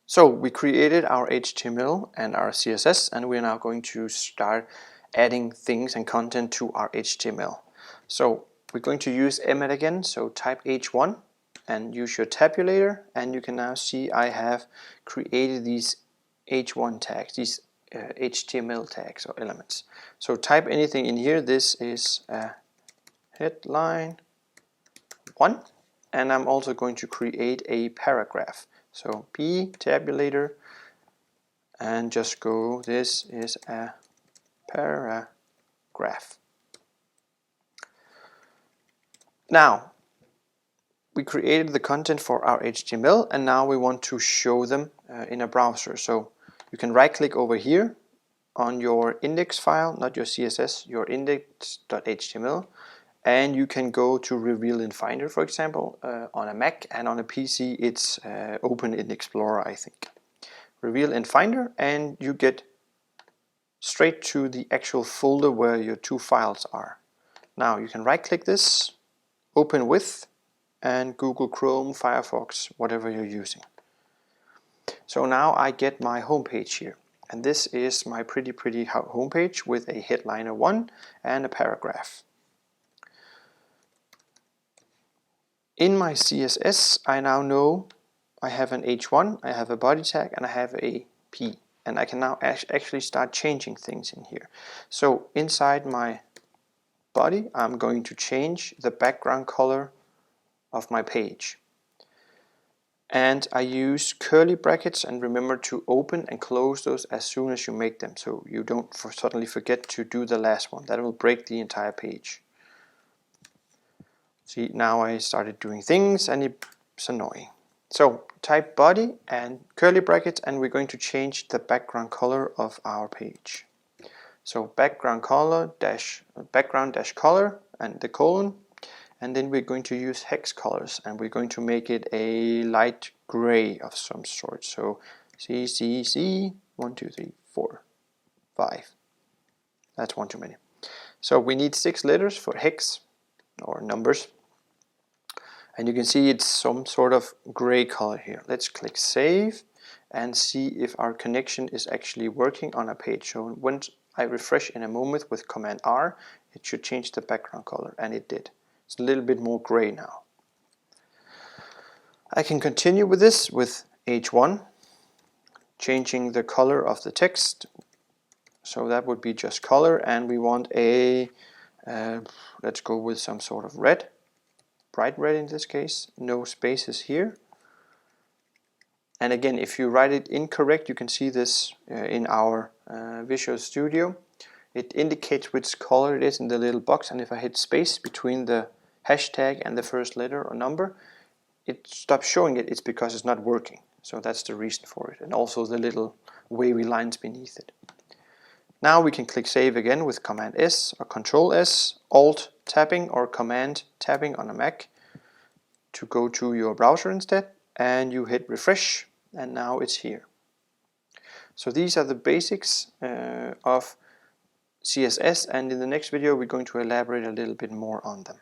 So we created our HTML and our CSS, and we're now going to start adding things and content to our HTML. So we're going to use emmet again, so type h1 and use your tabulator, and you can now see I have created these h1 tags, these HTML tags or elements. So type anything in here. This is a headline 1, and I'm also going to create a paragraph. So p tabulator and just go, this is a paragraph. Now we created the content for our HTML, and now we want to show them in a browser. So you can right click over here on your index file, not your CSS, your index.html, and you can go to Reveal in Finder, for example, on a Mac, and on a PC it's Open in Explorer, I think. Reveal in Finder, and you get straight to the actual folder where your two files are. Now you can right click this, open with, and Google Chrome, Firefox, whatever you're using. So now I get my homepage here, and this is my pretty homepage with a headliner 1 and a paragraph. In my CSS, I now know I have an h1, I have a body tag, and I have a p, and I can now actually start changing things in here. So inside my body, I'm going to change the background color of my page. And I use curly brackets, and remember to open and close those as soon as you make them, so you don't suddenly forget to do the last one. That will break the entire page. See, now I started doing things and it's annoying. So type body and curly brackets, and we're going to change the background color of our page. So background dash color and the colon, and then we're going to use hex colors, and we're going to make it a light gray of some sort. So C 1 2 3 4 5. That's one too many. So we need 6 letters for hex or numbers. And you can see it's some sort of gray color here. Let's click save and see if our connection is actually working on a page. So when I refresh in a moment with Command R, it should change the background color, and it did. It's a little bit more gray now. I can continue with this with H1, changing the color of the text. So that would be just color, and we want a, let's go with some sort of red. Bright red in this case, no spaces here. And again, if you write it incorrect, you can see this in our Visual Studio. It indicates which color it is in the little box, and if I hit space between the hashtag and the first letter or number, it stops showing it. It's because it's not working. So that's the reason for it, and also the little wavy lines beneath it. Now we can click save again with Command S or Control S, Alt tapping or Command tapping on a Mac to go to your browser instead, and you hit refresh, and now it's here. So these are the basics of CSS, and in the next video we're going to elaborate a little bit more on them.